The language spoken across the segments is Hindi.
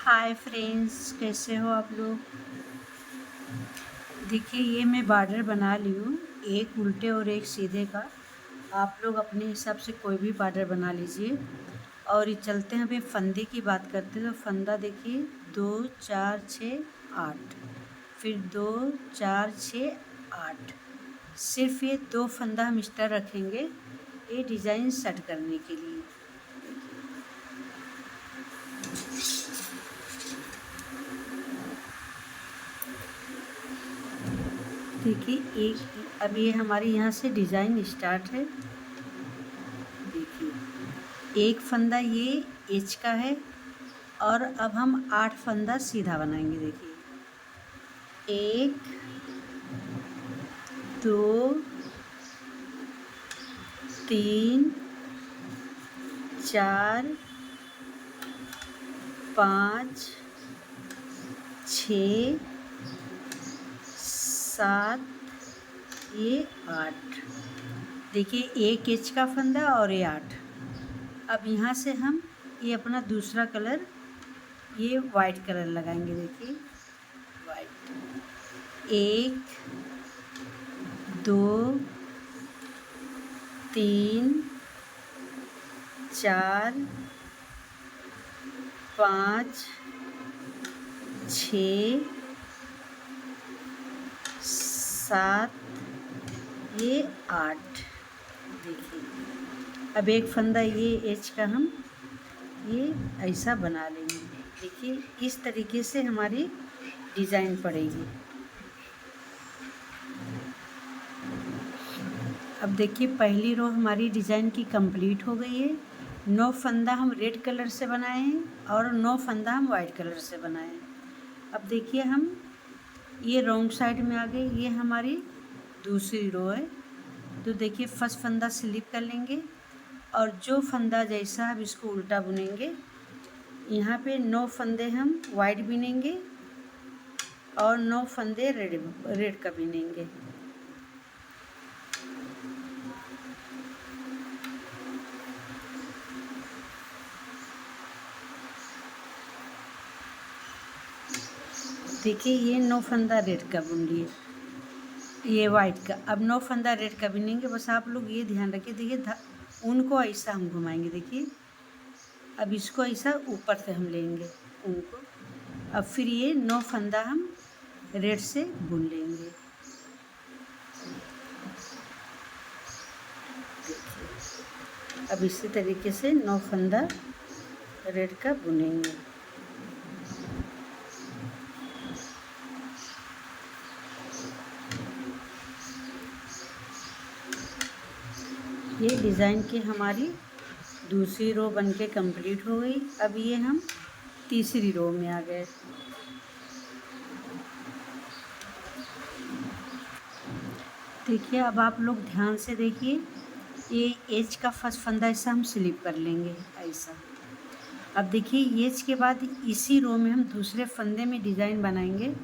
हाय फ्रेंड्स, कैसे हो आप लोग। देखिए, ये मैं बॉर्डर बना ली हूँ, एक उल्टे और एक सीधे का। आप लोग अपने हिसाब से कोई भी बॉर्डर बना लीजिए। और ये चलते हैं, अभी फंदे की बात करते हैं। तो फंदा देखिए, 2 4 6 8, फिर 2 4 6 8। सिर्फ ये 2 फंदा हम एक्स्ट्रा रखेंगे ये डिज़ाइन सेट करने के लिए। देखिए, एक अब ये हमारे यहाँ से डिज़ाइन स्टार्ट है। देखिए, एक फंदा ये एच का है और अब हम 8 फंदा सीधा बनाएंगे। देखिए, 1 2 3 4 5 6 7 ये 8। देखिए, एक एच का फंदा और ये 8। अब यहाँ से हम ये अपना दूसरा कलर, ये वाइट कलर लगाएंगे। देखिए, वाइट, 1 2 3 4 5 6 7 ये 8। देखिए, अब एक फंदा ये एच का हम ये ऐसा बना लेंगे। देखिए, इस तरीके से हमारी डिज़ाइन पड़ेगी। अब देखिए, पहली रो हमारी डिज़ाइन की कंप्लीट हो गई है। 9 फंदा हम रेड कलर से बनाए हैं और 9 फंदा हम वाइट कलर से बनाए हैं। अब देखिए, हम ये रॉन्ग साइड में आ गए, ये हमारी दूसरी रो है। तो देखिए, फर्स्ट फंदा स्लिप कर लेंगे और जो फंदा जैसा अब इसको उल्टा बुनेंगे। यहाँ पे 9 फंदे हम वाइट बिनेंगे और 9 फंदे रेड का बिनेंगे। देखिए, ये 9 फंदा रेड का बुन लिए, ये वाइट का। अब 9 फंदा रेड का बिनेंगे। बस आप लोग ये ध्यान रखिए। देखिए, उनको ऐसा हम घुमाएंगे। देखिए, अब इसको ऐसा ऊपर से हम लेंगे उनको। अब फिर ये 9 फंदा हम रेड से बुन लेंगे। अब इसी तरीके से 9 फंदा रेड का बुनेंगे। ये डिज़ाइन की हमारी दूसरी रो बनके कंप्लीट हो गई। अब ये हम तीसरी रो में आ गए। देखिए, अब आप लोग ध्यान से देखिए, ये एच का फर्स्ट फंदा ऐसा हम स्लिप कर लेंगे ऐसा। अब देखिए, एच के बाद इसी रो में हम दूसरे फंदे में डिज़ाइन बनाएंगे।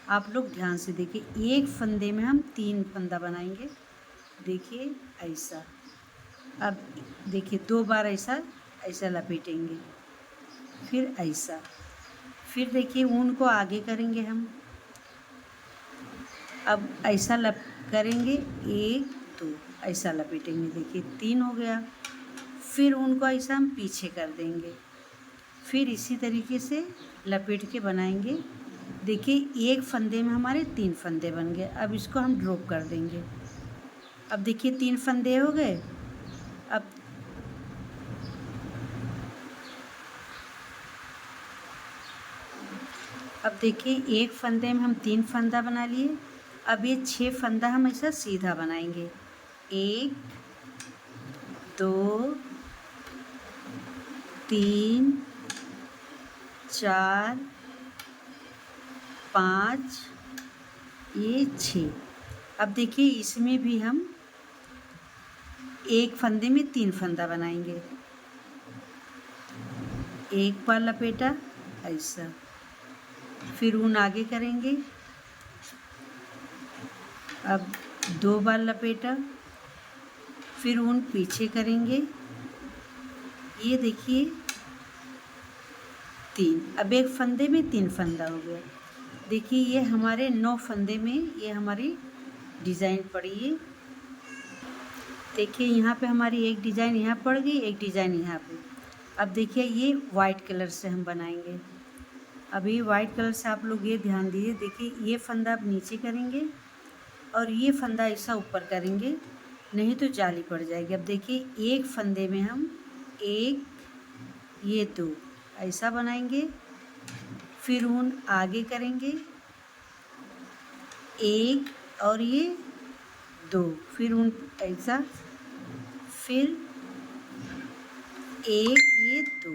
आप लोग ध्यान से देखिए, एक फंदे में हम 3 फंदा बनाएंगे। देखिए, ऐसा। अब देखिए, 2 बार ऐसा ऐसा लपेटेंगे, फिर ऐसा। फिर देखिए, ऊन को आगे करेंगे हम। अब ऐसा करेंगे, 1 2 ऐसा लपेटेंगे। देखिए, 3 हो गया। फिर ऊन को ऐसा हम पीछे कर देंगे, फिर इसी तरीके से लपेट के बनाएंगे। देखिए, एक फंदे में हमारे 3 फंदे बन गए। अब इसको हम ड्रॉप कर देंगे। अब देखिए, 3 फंदे हो गए। अब अब देखिए, एक फंदे में हम 3 फंदा बना लिए। अब ये 6 फंदा हम ऐसा सीधा बनाएंगे। 1 2 3 4 5 ये 6। अब देखिए, इसमें भी हम एक फंदे में 3 फंदा बनाएंगे। एक बार लपेटा ऐसा, फिर ऊन आगे करेंगे। अब 2 बार लपेटा, फिर ऊन पीछे करेंगे। ये देखिए, 3। अब एक फंदे में 3 फंदा हो गया। देखिए ये हमारे 9 फंदे में ये हमारी डिज़ाइन पड़ी है। देखिए यहाँ पे हमारी एक डिज़ाइन यहाँ पड़ गई, एक डिज़ाइन यहाँ पे। अब देखिए ये वाइट कलर से हम बनाएंगे। अभी वाइट कलर से आप लोग ये ध्यान दीजिए। देखिए ये फंदा आप नीचे करेंगे और ये फंदा ऐसा ऊपर करेंगे, नहीं तो जाली पड़ जाएगी। अब देखिए एक फंदे में हम एक, ये 2 ऐसा बनाएंगे, फिर ऊन आगे करेंगे एक और ये 2, फिर ऊन ऐसा, फिर एक ये 2।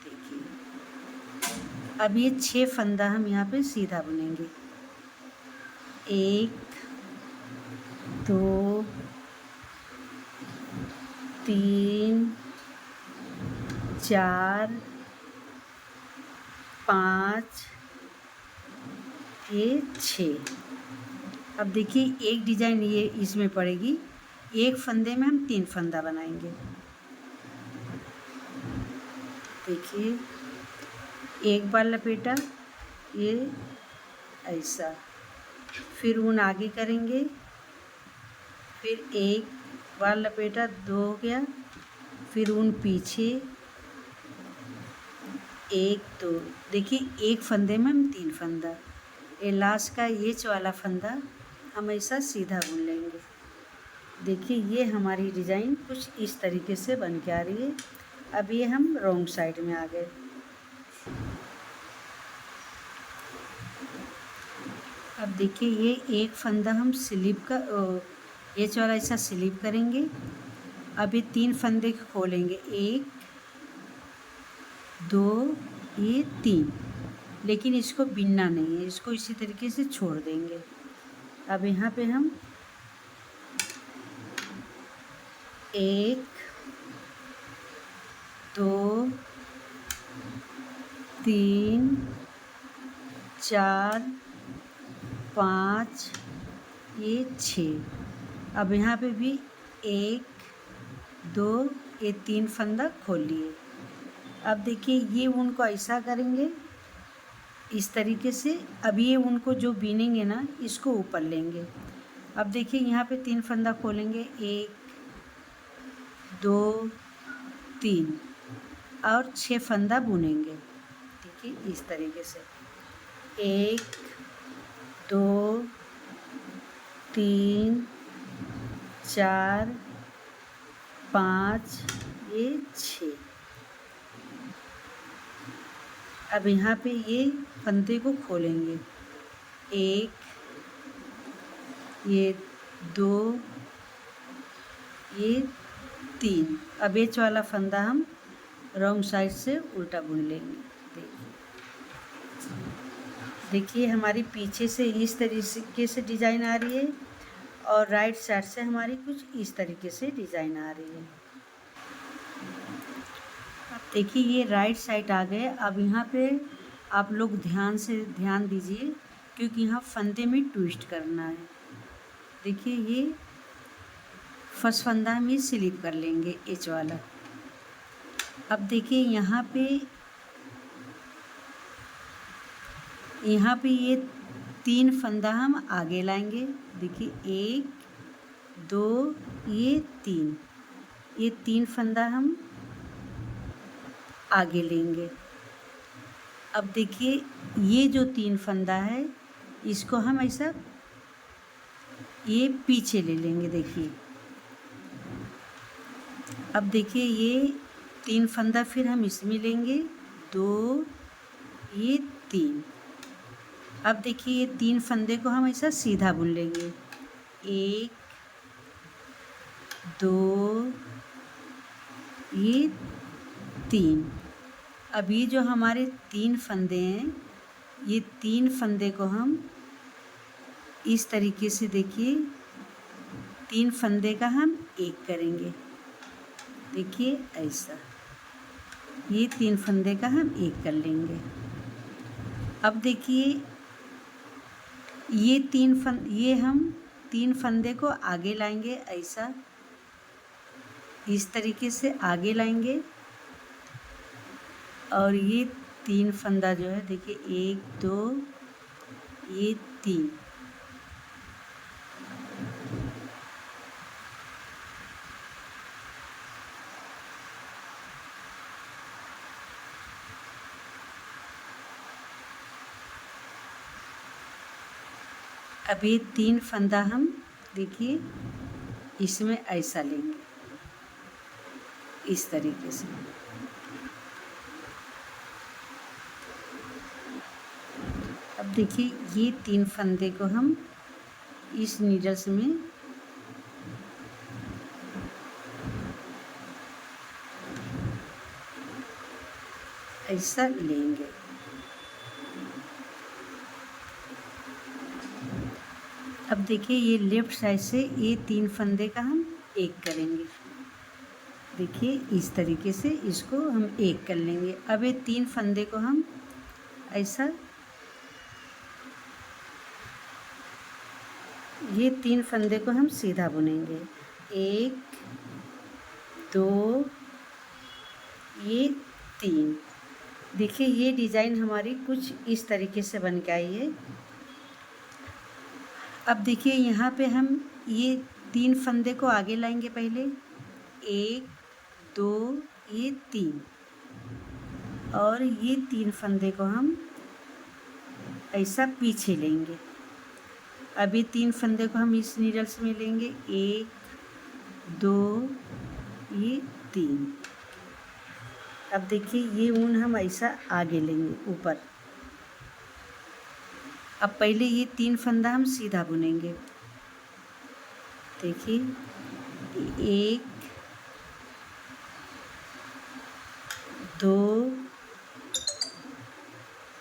देखिए अब ये 6 फंदा हम यहाँ पे सीधा बुनेंगे। 1 2 3 4 5 ये 6। अब देखिए एक डिज़ाइन ये इसमें पड़ेगी, एक फंदे में हम 3 फंदा बनाएंगे। देखिए एक बार लपेटा ये ऐसा, फिर ऊन आगे करेंगे, फिर एक बार लपेटा 2 हो गया, फिर ऊन पीछे 1 2। देखिए एक फंदे में हम 3 फंदा, ये लास्ट का ये वाला फंदा हम ऐसा सीधा बुन लेंगे। देखिए ये हमारी डिज़ाइन कुछ इस तरीके से बन के आ रही है। अब ये हम रॉन्ग साइड में आ गए। अब देखिए ये एक फंदा हम स्लिप का ये वाला ऐसा स्लिप करेंगे। अब ये 3 फंदे खोलेंगे, 1 2 ये 3, लेकिन इसको बिनना नहीं है, इसको इसी तरीके से छोड़ देंगे। अब यहाँ पे हम 1 2 3 4 5 ये 6। अब यहाँ पे भी 1 2 ये 3 फंदा खोल लिए। अब देखिए ये ऊन को ऐसा करेंगे इस तरीके से। अब ये ऊन को जो बीनेंगे ना, इसको ऊपर लेंगे। अब देखिए यहाँ पे 3 फंदा खोलेंगे, 1 2 3 और 6 फंदा बुनेंगे। देखिए इस तरीके से 1 2 3 4 5 ये 6। अब यहाँ पे ये फंदे को खोलेंगे, 1 ये 2 ये 3। अब ये वाला फंदा हम रॉन्ग साइड से उल्टा बुन लेंगे। देखिए हमारी पीछे से इस तरीके से डिज़ाइन आ रही है और राइट साइड से हमारी कुछ इस तरीके से डिज़ाइन आ रही है। अब देखिए ये राइट साइड आ गए। अब यहाँ पे आप लोग ध्यान दीजिए, क्योंकि यहाँ फंदे में ट्विस्ट करना है। देखिए ये फर्स्ट फंदा हम ये स्लिप कर लेंगे एच वाला। अब देखिए यहाँ पे ये 3 फंदा हम आगे लाएंगे। देखिए 1 2 ये 3, ये 3 फंदा हम आगे लेंगे। अब देखिए ये जो 3 फंदा है इसको हम ऐसा ये पीछे ले लेंगे। देखिए अब देखिए ये 3 फंदा फिर हम इसमें लेंगे, 2 ये 3। अब देखिए ये 3 फंदे को हम ऐसा सीधा बुन लेंगे, 1 2 ये 3। अब ये जो हमारे 3 फंदे हैं, ये 3 फंदे को हम इस तरीके से, देखिए 3 फंदे का हम एक करेंगे। देखिए ऐसा ये 3 फंदे का हम एक कर लेंगे। अब देखिए ये हम 3 फंदे को आगे लाएंगे, ऐसा इस तरीके से आगे लाएंगे। और ये 3 फंदा जो है देखिए 1 2 ये 3। अब ये 3 फंदा हम देखिए इसमें ऐसा लेंगे, इस तरीके से। अब देखिए ये 3 फंदे को हम इस नीडल्स में ऐसा लेंगे। अब देखिए ये लेफ़्ट साइड से ये 3 फंदे का हम एक करेंगे। देखिए इस तरीके से इसको हम एक कर लेंगे। अब ये 3 फंदे को हम ऐसा, ये 3 फंदे को हम सीधा बुनेंगे। 1 2 ये 3। देखिए ये डिज़ाइन हमारी कुछ इस तरीके से बन के आई है। अब देखिए यहाँ पे हम ये 3 फंदे को आगे लाएंगे पहले, 1 2 ये 3, और ये 3 फंदे को हम ऐसा पीछे लेंगे। अब ये 3 फंदे को हम इस नीडल्स में लेंगे, 1 2 ये 3। अब देखिए ये ऊन हम ऐसा आगे लेंगे ऊपर। अब पहले ये 3 फंदा हम सीधा बुनेंगे। देखिए 1 2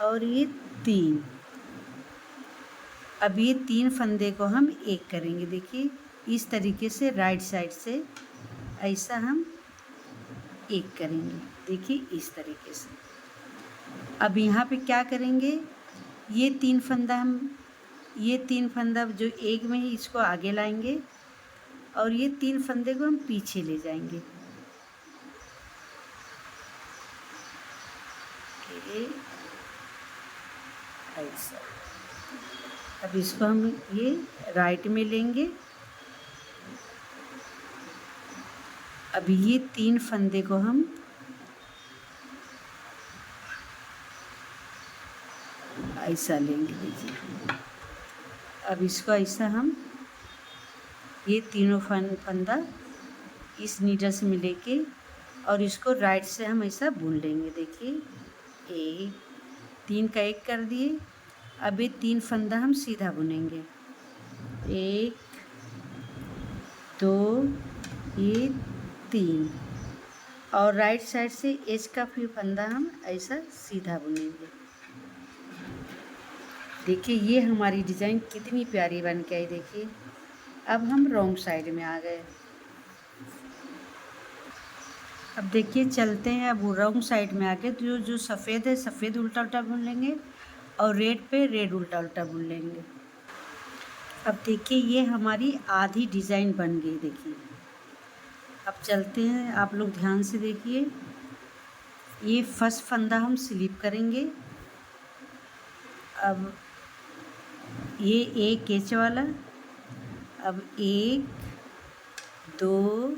और ये 3। अब ये 3 फंदे को हम एक करेंगे। देखिए इस तरीके से राइट साइड से ऐसा हम एक करेंगे। देखिए इस तरीके से। अब यहाँ पे क्या करेंगे, ये 3 फंदा हम, ये 3 फंदा जो एक में ही इसको आगे लाएंगे और ये 3 फंदे को हम पीछे ले जाएंगे। ऐसा। अब इसको हम ये राइट में लेंगे। अब ये 3 फंदे को हम ऐसा लेंगे। देखिए अब इसको ऐसा हम ये तीनों फंदा इस नीडल से मिले के और इसको राइट से हम ऐसा बुन लेंगे। देखिए 3 का एक कर दिए। अब ये 3 फंदा हम सीधा बुनेंगे, 1 2 ये 3, और राइट साइड से एज का फिर फंदा हम ऐसा सीधा बुनेंगे। देखिए ये हमारी डिज़ाइन कितनी प्यारी बन के आई। देखिए अब हम रॉन्ग साइड में आ गए। अब देखिए चलते हैं, अब रॉन्ग साइड में आके जो जो सफ़ेद है सफ़ेद उल्टा उल्टा बुन लेंगे और रेड पे रेड उल्टा उल्टा बुन लेंगे। अब देखिए ये हमारी आधी डिज़ाइन बन गई। देखिए अब चलते हैं, आप लोग ध्यान से देखिए। ये फर्स्ट फंदा हम स्लिप करेंगे। अब ये एक एच वाला, अब 1 2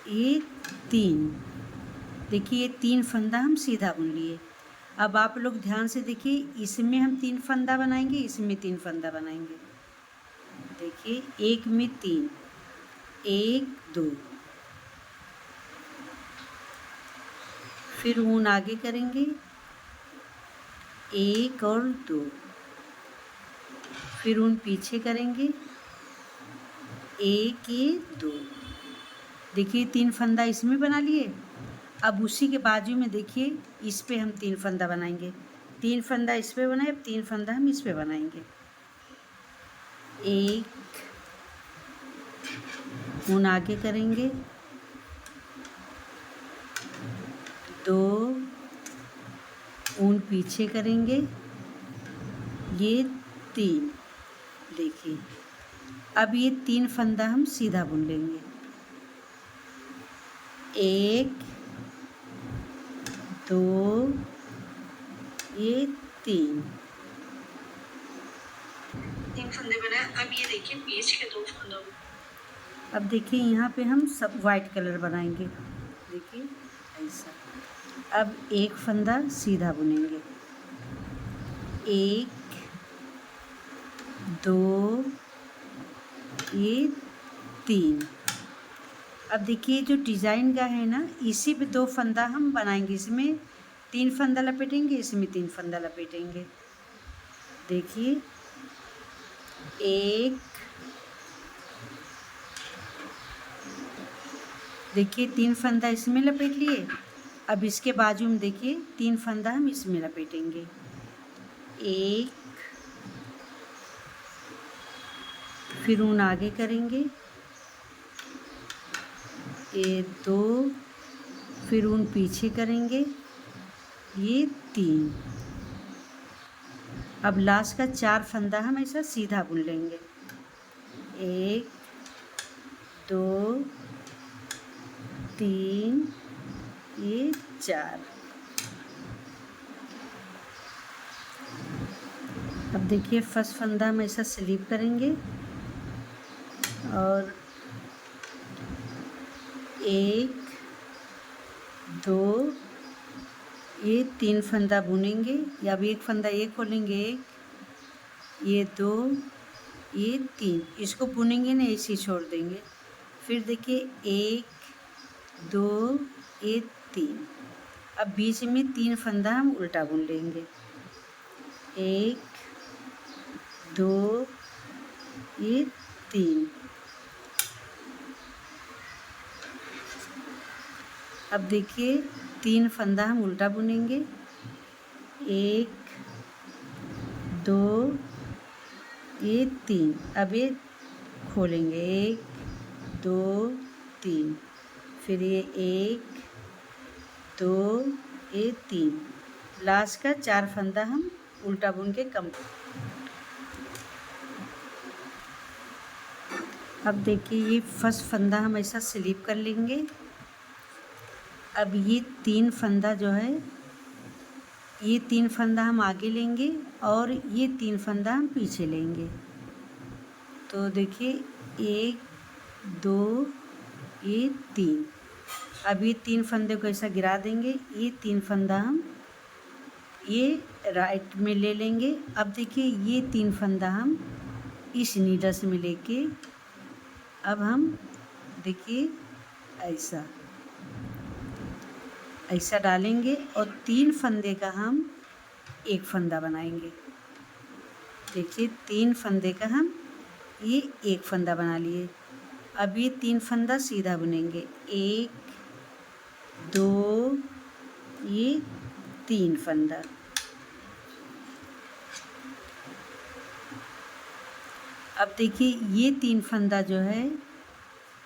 ये 3। देखिए ये 3 फंदा हम सीधा बुन लिए। अब आप लोग ध्यान से देखिए, इसमें हम 3 फंदा बनाएंगे, इसमें 3 फंदा बनाएंगे। देखिए एक में 3, 1 2, फिर ऊन आगे करेंगे 1 और 2, फिर ऊन पीछे करेंगे 1 ये 2। देखिए 3 फंदा इसमें बना लिए। अब उसी के बाजू में देखिए इस पे हम 3 फंदा बनाएंगे। 3 फंदा इस पे बनाए, 3 फंदा हम इस पे बनाएंगे। 1 ऊन आगे करेंगे, 2 ऊन पीछे करेंगे, ये 3। देखिए अब ये 3 फंदा हम सीधा बुन लेंगे, 1 2, ये 3 फंदे बनाए। अब ये देखिए पेज के 2 फंदों। अब देखिए यहाँ पे हम सब वाइट कलर बनाएंगे। देखिए ऐसा। अब एक फंदा सीधा बुनेंगे, 1, 2, ये 3। अब देखिए जो डिज़ाइन का है ना, इसी पे 2 फंदा हम बनाएंगे। इसमें 3 फंदा लपेटेंगे, इसमें 3 फंदा लपेटेंगे। देखिए 1, देखिए 3 फंदा इसमें लपेट लिए। अब इसके बाजू में देखिए 3 फंदा हम इसमें लपेटेंगे, 1, फिर ऊन आगे करेंगे, ये 2, फिर ऊन पीछे करेंगे, ये 3। अब लास्ट का 4 फंदा हम ऐसा सीधा बुन लेंगे, 1, 2, 3, ये 4। अब देखिए फर्स्ट फंदा हम ऐसा स्लीप करेंगे और 1, 2, ये 3 फंदा बुनेंगे, या अब एक फंदा ये खोलेंगे, 1, ये 2, ये 3। इसको बुनेंगे नहीं, ऐसे ही छोड़ देंगे। फिर देखिए 1, 2, ये 3। अब बीच में 3 फंदा हम उल्टा बुन लेंगे, 1, 2, ये 3। अब देखिए 3 फंदा हम उल्टा बुनेंगे, 1, 2, ये 3। अब ये खोलेंगे, 1, 2, 3। फिर ये 1, 2, ये 3। लास्ट का 4 फंदा हम उल्टा बुन के अब देखिए ये फर्स्ट फंदा हम ऐसा स्लिप कर लेंगे। अब ये 3 फंदा जो है, ये 3 फंदा हम आगे लेंगे और ये 3 फंदा हम पीछे लेंगे। तो देखिए 1, 2, ये 3। अब ये 3 फंदे को ऐसा गिरा देंगे, ये 3 फंदा हम ये राइट में ले लेंगे। अब देखिए ये 3 फंदा हम इस नीडल्स में लेके अब हम देखिए ऐसा ऐसा डालेंगे और 3 फंदे का हम एक फंदा बनाएंगे। देखिए 3 फंदे का हम ये एक फंदा बना लिए। अब ये 3 फंदा सीधा बुनेंगे, 1, 2, ये 3 फंदा। अब देखिए ये 3 फंदा जो है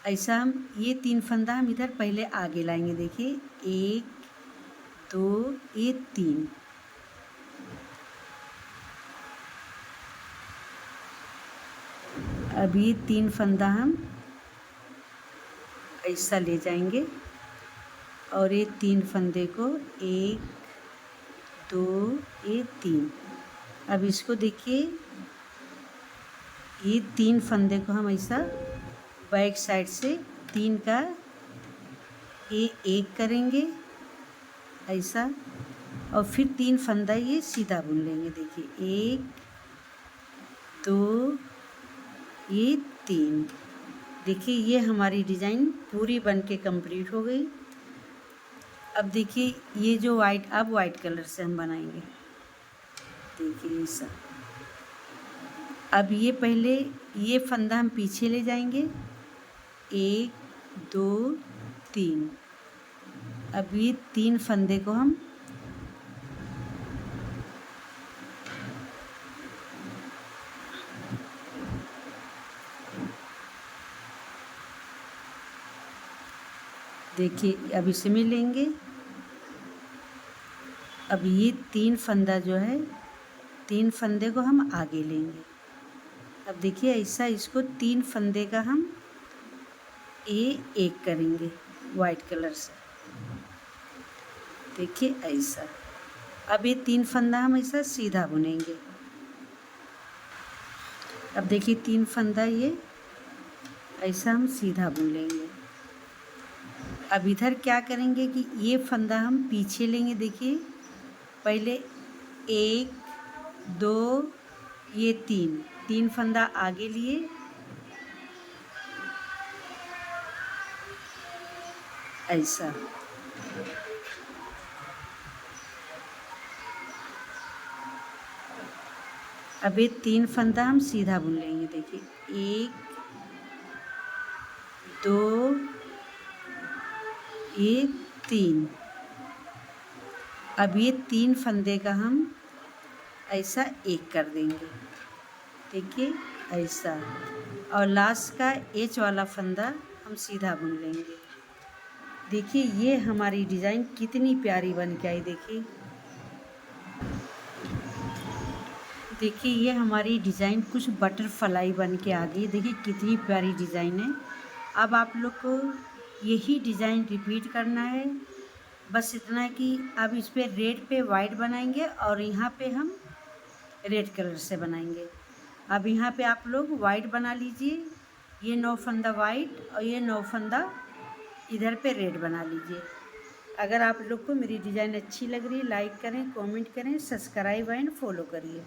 ऐसा हम ये 3 फंदा हम इधर पहले आगे लाएंगे। देखिए 1, 2, ये 3। अब ये 3 फंदा हम ऐसा ले जाएंगे और ये 3 फंदे को 1, 2, ये 3। अब इसको देखिए ये 3 फंदे को हम ऐसा बैक साइड से 3 का ये 1 करेंगे ऐसा, और फिर 3 फंदा ये सीधा बुन लेंगे। देखिए 1, 2, ये 3। देखिए ये हमारी डिज़ाइन पूरी बन के कंप्लीट हो गई। अब देखिए ये जो अब वाइट कलर से हम बनाएंगे। देखिए ऐसा। अब ये पहले ये फंदा हम पीछे ले जाएंगे, 1, 2, 3। अब ये 3 फंदे को हम देखिए अब इसमें लेंगे। अब ये 3 फंदा जो है 3 फंदे को हम आगे लेंगे। अब देखिए ऐसा इसको 3 फंदे का हम ये 1 करेंगे वाइट कलर से। देखिए ऐसा। अब ये 3 फंदा हम ऐसा सीधा बुनेंगे। अब देखिए 3 फंदा ये ऐसा हम सीधा बुन लेंगे। अब इधर क्या करेंगे कि ये फंदा हम पीछे लेंगे। देखिए पहले 1 2 ये 3 फंदा आगे लिए, ऐसा। अब ये 3 फंदा हम सीधा बुन लेंगे। देखिए 1 2 ये 3। अब ये 3 फंदे का हम ऐसा एक कर देंगे। देखिए ऐसा। और लास्ट का एच वाला फंदा हम सीधा बुन लेंगे। देखिए ये हमारी डिज़ाइन कितनी प्यारी बन के आई। देखिए ये हमारी डिज़ाइन कुछ बटरफ्लाई बन के आ गई। देखिए कितनी प्यारी डिज़ाइन है। अब आप लोग को यही डिज़ाइन रिपीट करना है। बस इतना है कि अब इस पे रेड पे वाइट बनाएंगे और यहाँ पे हम रेड कलर से बनाएंगे। अब यहाँ पे आप लोग वाइट बना लीजिए, ये 9 फंदा वाइट और ये 9 फंदा इधर पे रेड बना लीजिए। अगर आप लोग को मेरी डिज़ाइन अच्छी लग रही है, लाइक करें, कमेंट करें, सब्सक्राइब एंड फॉलो करिए।